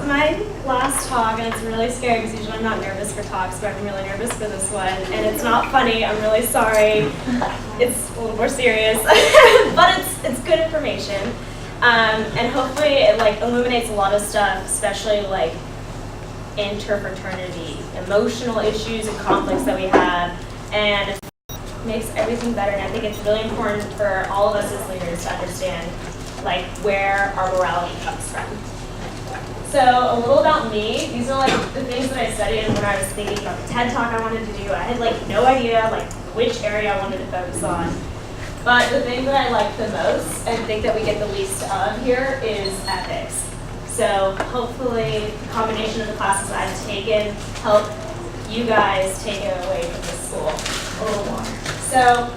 my last talk, and it's really scary because usually I'm not nervous for talks, but I'm really nervous for this one. And it's not funny. I'm really sorry. It's a little more serious, but it's good information. And hopefully it like illuminates a lot of stuff, especially like interfraternity, emotional issues and conflicts that we have, and makes everything better. And I think it's really important for all of us as leaders to understand like where our morality comes from. So a little about me. These are like the things that I studied when I was thinking about the TED Talk I wanted to do. I had like no idea like which area I wanted to focus on. But the thing that I like the most and think that we get the least of here is ethics. So hopefully the combination of the classes I've taken help you guys take it away from the school a little more. So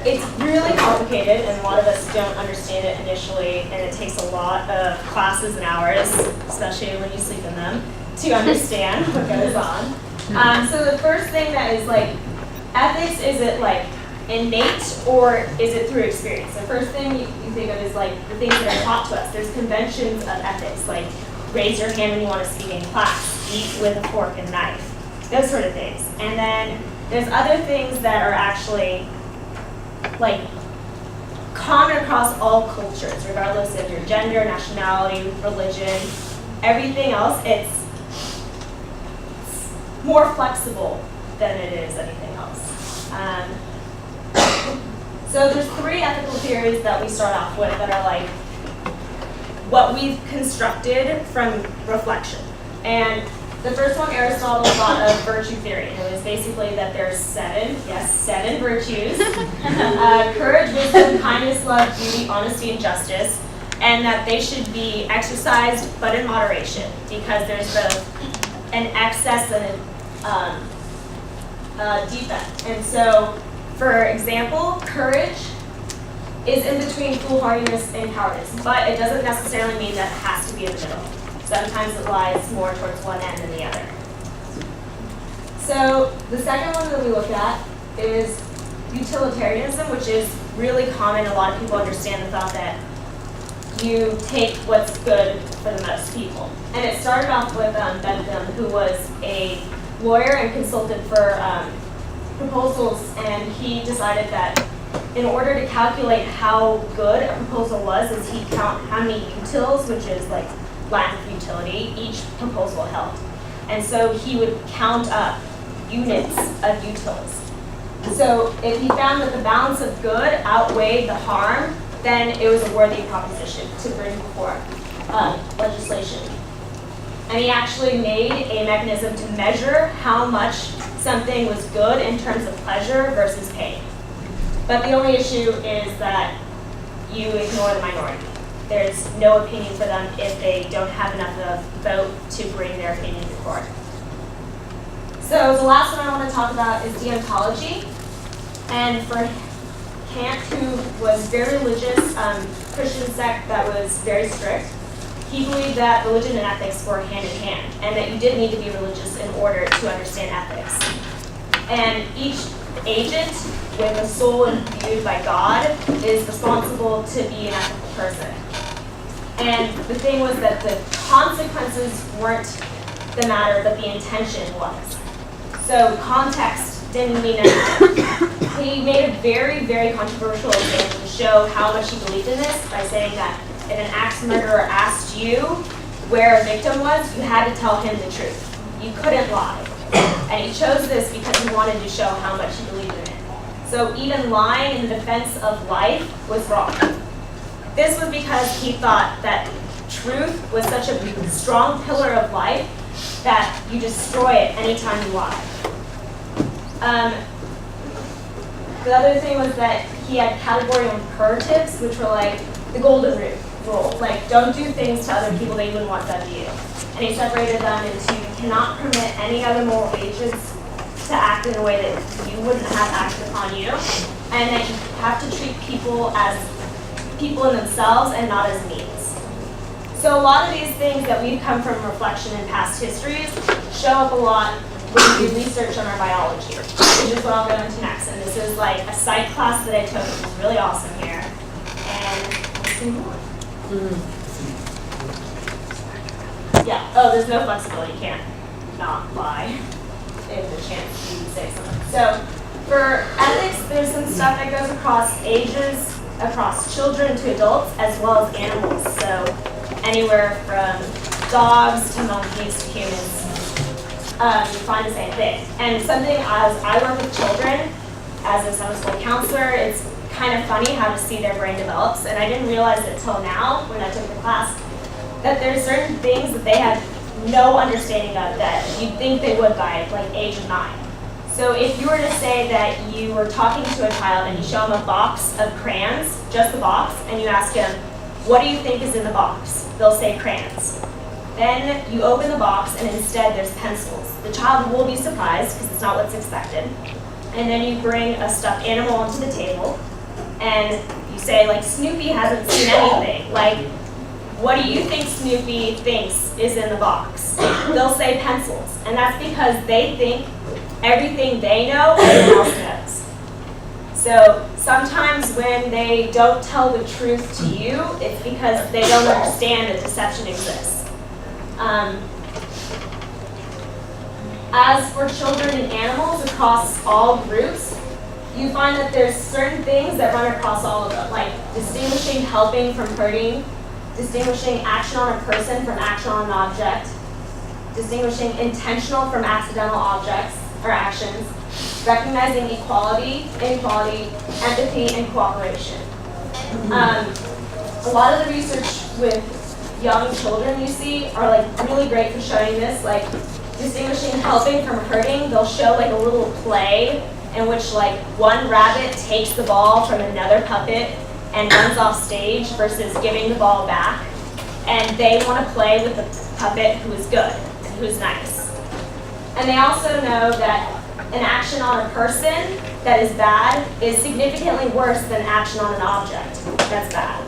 it's really complicated, and a lot of us don't understand it initially, and it takes a lot of classes and hours, especially when you sleep in them, to understand what goes on. So the first thing that is like, ethics, is it like innate or is it through experience? The first thing you think of is like the things that are taught to us. There's conventions of ethics, like raise your hand when you want to speak in class, eat with a fork and knife, those sort of things. And then there's other things that are actually like common across all cultures, regardless of your gender, nationality, religion, everything else. It's more flexible than it is anything else. So there's 3 ethical theories that we start off with that are like what we've constructed from reflection. And the first one, Aristotle thought of virtue theory, and it was basically that there's 7 virtues: courage, wisdom, kindness, love, beauty, honesty, and justice, and that they should be exercised but in moderation, because there's both an excess and a defect. And so, for example, courage is in between foolhardiness and cowardice, but it doesn't necessarily mean that it has to be in the middle. Sometimes it lies more towards one end than the other. So the second one that we look at is utilitarianism, which is really common. A lot of people understand the thought that you take what's good for the most people. And it started off with Bentham, who was a lawyer and consulted for proposals, and he decided that in order to calculate how good a proposal was, is he'd count how many utils, which is like lack of utility, each proposal held. And so he would count up units of utils. So if he found that the balance of good outweighed the harm, then it was a worthy proposition to bring before legislation. And he actually made a mechanism to measure how much something was good in terms of pleasure versus pain. But the only issue is that you ignore the minority. There's no opinion for them if they don't have enough of a vote to bring their opinion to court. So the last one I want to talk about is deontology. And for Kant, who was very religious, Christian sect that was very strict, he believed that religion and ethics were hand in hand, and that you did need to be religious in order to understand ethics. And each agent with a soul imbued by God is responsible to be an ethical person. And the thing was that the consequences weren't the matter, but the intention was. So context didn't mean anything. He made a very, very controversial example to show how much he believed in this by saying that if an axe murderer asked you where a victim was, you had to tell him the truth. You couldn't lie. And he chose this because he wanted to show how much he believed in it. So even lying in the defense of life was wrong. This was because he thought that truth was such a strong pillar of life that you destroy it anytime you lie. The other thing was that he had categorical imperatives, which were like the golden rule. Like, don't do things to other people that you wouldn't want done to you. And he separated them into, you cannot permit any other moral agents to act in a way that you wouldn't have acted upon you. And that you have to treat people as people in themselves and not as means. So a lot of these things that we've come from reflection in past histories show up a lot when we do research on our biology, which is what I'll go into next. And this is like a psych class that I took, which is really awesome here. And let's see more. Yeah. oh, there's no flexibility, you can't not lie if the chance you say something. So for ethics, there's some stuff that goes across ages, across children to adults, as well as animals. So anywhere from dogs to monkeys to humans, you find the same thing. And something as I work with children, as a summer school counselor, it's kind of funny how to see their brain develops. And I didn't realize it until now when I took the class, that there's certain things that they had no understanding of that you'd think they would by like age of 9. So if you were to say that you were talking to a child and you show them a box of crayons, just the box, and you ask them, what do you think is in the box? They'll say crayons. Then you open the box and instead there's pencils. The child will be surprised because it's not what's expected. And then you bring a stuffed animal onto the table and you say, like, Snoopy hasn't seen anything. Like, what do you think Snoopy thinks is in the box? They'll say pencils. And that's because they think everything they know, everyone else knows. So sometimes when they don't tell the truth to you, it's because they don't understand that deception exists. As for children and animals across all groups, you find that there's certain things that run across all of them, like distinguishing helping from hurting, distinguishing action on a person from action on an object, distinguishing intentional from accidental objects or actions, recognizing equality, inequality, empathy, and cooperation. A lot of the research with young children you see are like really great for showing this, like distinguishing helping from hurting. They'll show like a little play in which like one rabbit takes the ball from another puppet and runs off stage versus giving the ball back. And they want to play with the puppet who is good and who's nice. And they also know that an action on a person that is bad is significantly worse than action on an object that's bad.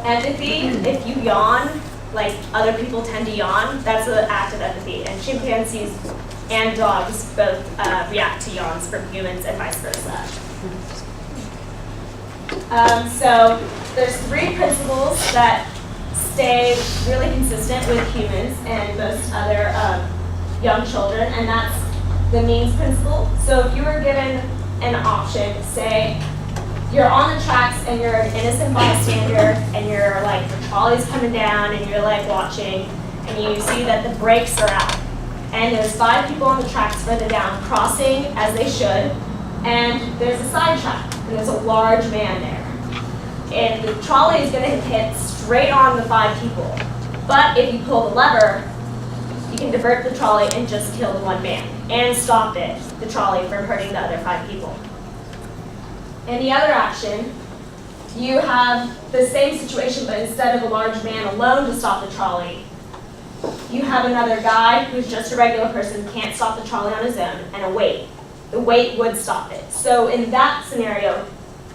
Empathy, if you yawn, like other people tend to yawn, that's an act of empathy. And chimpanzees and dogs both react to yawns from humans and vice versa. So there's 3 principles that stay really consistent with humans and most other young children, and that's the means principle. So if you were given an option, say you're on the tracks and you're an innocent bystander and you're like, the trolley's coming down and you're like watching and you see that the brakes are out and there's 5 people on the tracks further down crossing as they should, and there's a side track and there's a large man there. And the trolley is going to hit straight on the 5 people. But if you pull the lever, you can divert the trolley and just kill the 1 man and stop the trolley from hurting the other 5 people. In the other action, you have the same situation, but instead of a large man alone to stop the trolley, you have another guy who's just a regular person, can't stop the trolley on his own, and a weight. The weight would stop it. So in that scenario,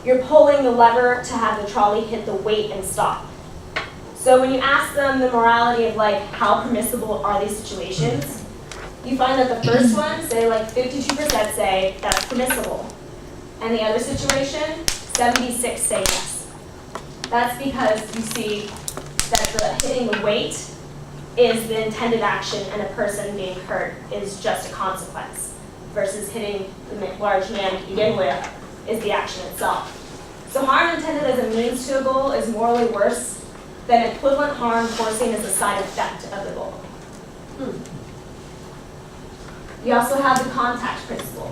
you're pulling the lever to have the trolley hit the weight and stop. So when you ask them the morality of like how permissible are these situations, you find that the first one, say like 52% say that's permissible. And the other situation, 76 say yes. That's because you see that the hitting the weight is the intended action and a person being hurt is just a consequence, versus hitting the large man to begin with is the action itself. So harm intended as a means to a goal is morally worse than equivalent harm foreseen as a side effect of the goal. You also have the contact principle,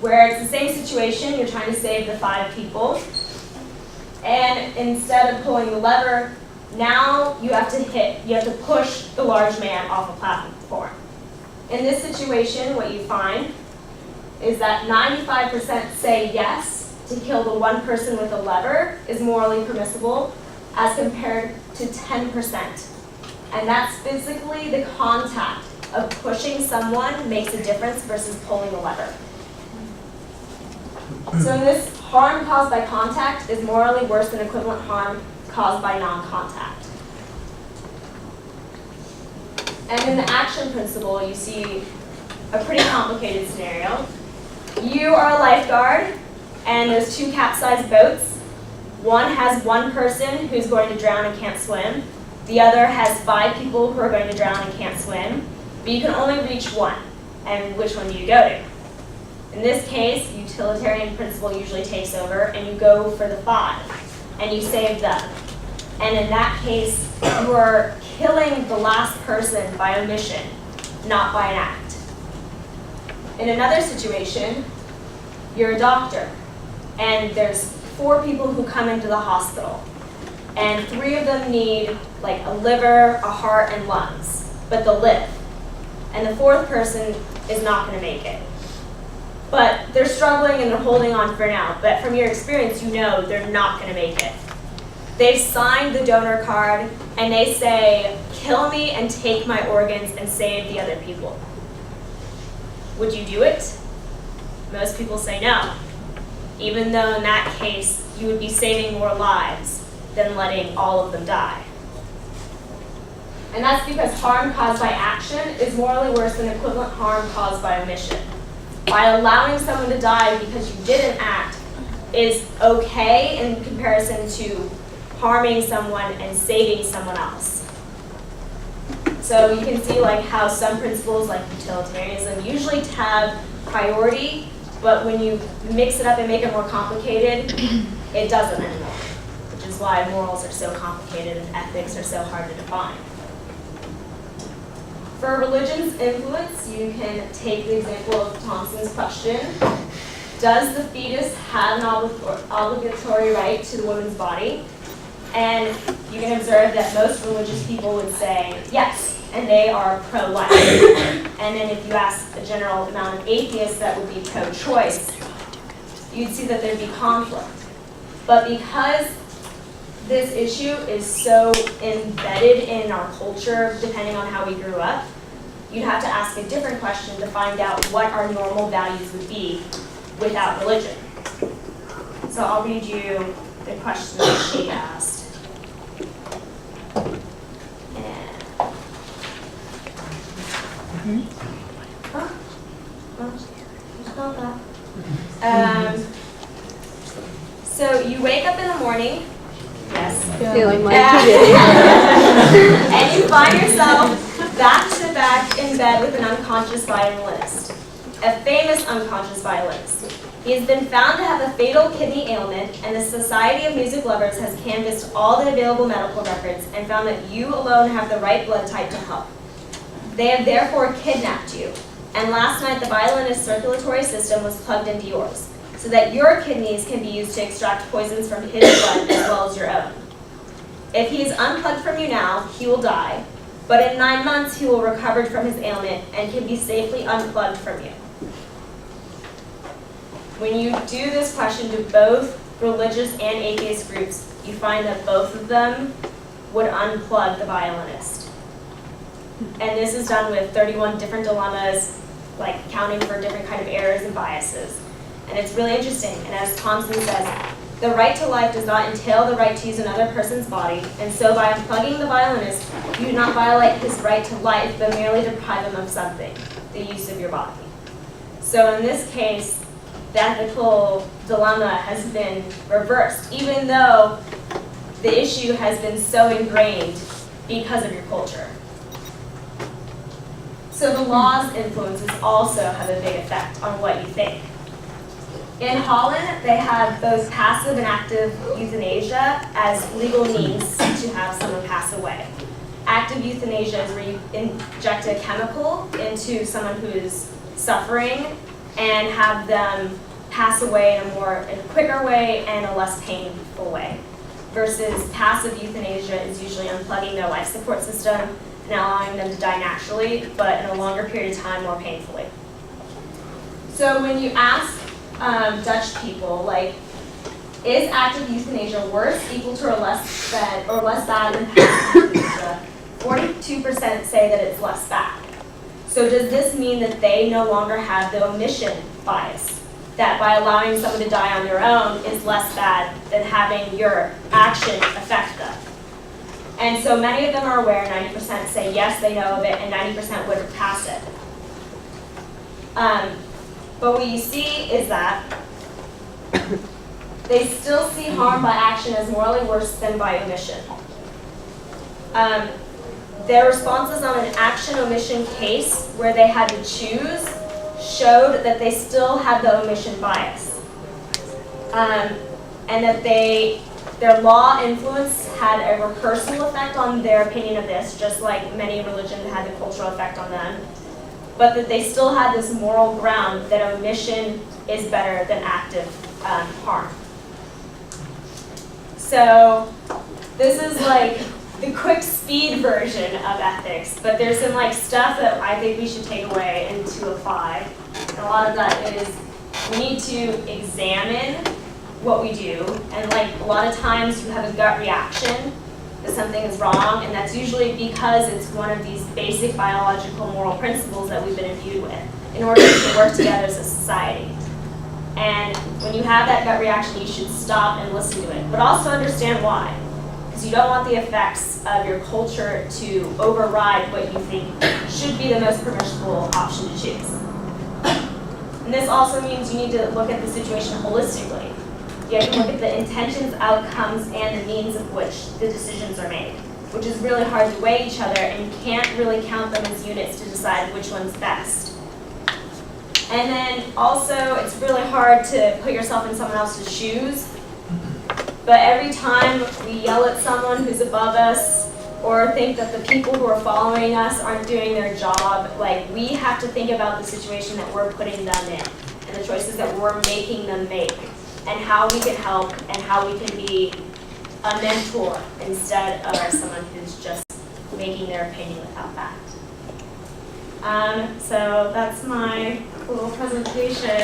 where it's the same situation, you're trying to save the 5 people, and instead of pulling the lever, now you have to push the large man off a platform. In this situation, what you find is that 95% say yes to kill the 1 person with a lever is morally permissible, as compared to 10%. And that's physically the contact of pushing someone makes a difference versus pulling a lever. So in this, harm caused by contact is morally worse than equivalent harm caused by non-contact. And in the action principle, you see a pretty complicated scenario. You are a lifeguard, and there's 2 capsized boats. One has 1 person who's going to drown and can't swim, The other has 5 people who are going to drown and can't swim, but you can only reach one. And which one do you go to? In this case, utilitarian principle usually takes over, and you go for the 5, and you save them. And in that case, you are killing the last person by omission, not by an act. In another situation, you're a doctor, and there's 4 people who come into the hospital, and 3 of them need like a liver, a heart, and lungs, but they'll live. And the 4th person is not going to make it. But they're struggling and they're holding on for now, but from your experience, you know they're not going to make it. They've signed the donor card, and they say, kill me and take my organs and save the other people. Would you do it? Most people say no, even though in that case, you would be saving more lives than letting all of them die. And that's because harm caused by action is morally worse than equivalent harm caused by omission. By allowing someone to die because you didn't act is okay in comparison to harming someone and saving someone else. So you can see like how some principles like utilitarianism usually have priority, but when you mix it up and make it more complicated, it doesn't anymore, which is why morals are so complicated and ethics are so hard to define. For religion's influence, you can take the example of Thompson's question. Does the fetus have an obligatory right to the woman's body? And you can observe that most religious people would say yes, and they are pro-life. And then if you ask a general amount of atheists that would be pro-choice, you'd see that there'd be conflict. But because this issue is so embedded in our culture, depending on how we grew up, you'd have to ask a different question to find out what our normal values would be without religion. So I'll read you the question that she asked. So you wake up in the morning, yes, Feeling like and you find yourself back to back in bed with an unconscious violinist, a famous unconscious violinist. He has been found to have a fatal kidney ailment, and the Society of Music Lovers has canvassed all the available medical records and found that you alone have the right blood type to help. They have therefore kidnapped you, and last night the violinist's circulatory system was plugged into yours, so that your kidneys can be used to extract poisons from his blood as well as your own. If he is unplugged from you now, he will die, but in 9 months he will recover from his ailment and can be safely unplugged from you. When you do this question to both religious and atheist groups, you find that both of them would unplug the violinist. And this is done with 31 different dilemmas, like accounting for different kind of errors and biases. And it's really interesting. And as Thompson says, the right to life does not entail the right to use another person's body, and so by unplugging the violinist, you do not violate his right to life, but merely deprive him of something, the use of your body. So in this case, the ethical dilemma has been reversed, even though the issue has been so ingrained because of your culture. So the law's influences also have a big effect on what you think. In Holland, they have both passive and active euthanasia as legal means to have someone pass away. Active euthanasia is where you inject a chemical into someone who is suffering and have them pass away in a quicker way and a less painful way. Versus passive euthanasia is usually unplugging their life support system and allowing them to die naturally, but in a longer period of time, more painfully. So when you ask Dutch people, like, is active euthanasia worse, equal to, or less bad than passive euthanasia? 42% say that it's less bad. So does this mean that they no longer have the omission bias? That by allowing someone to die on their own is less bad than having your action affect them? And so many of them are aware, 90% say yes, they know of it, and 90% would pass it. But what you see is that they still see harm by action as morally worse than by omission. Their responses on an action omission case where they had to choose showed that they still had the omission bias. And that their law influence had a recursal effect on their opinion of this, just like many religions had the cultural effect on them. But that they still had this moral ground that omission is better than active harm. So this is like the quick speed version of ethics, but there's some like stuff that I think we should take away and to apply. And a lot of that is we need to examine what we do, and like a lot of times you have a gut reaction that something is wrong, and that's usually because it's one of these basic biological moral principles that we've been imbued with in order to work together as a society. And when you have that gut reaction, you should stop and listen to it, but also understand why. Because you don't want the effects of your culture to override what you think should be the most permissible option to choose. And this also means you need to look at the situation holistically. You have to look at the intentions, outcomes, and the means of which the decisions are made, which is really hard to weigh each other, and you can't really count them as units to decide which one's best. And then also, it's really hard to put yourself in someone else's shoes. But every time we yell at someone who's above us, or think that the people who are following us aren't doing their job, like we have to think about the situation that we're putting them in, and the choices that we're making them make, and how we can help, and how we can be a mentor instead of someone who's just making their opinion without fact. So that's my little presentation.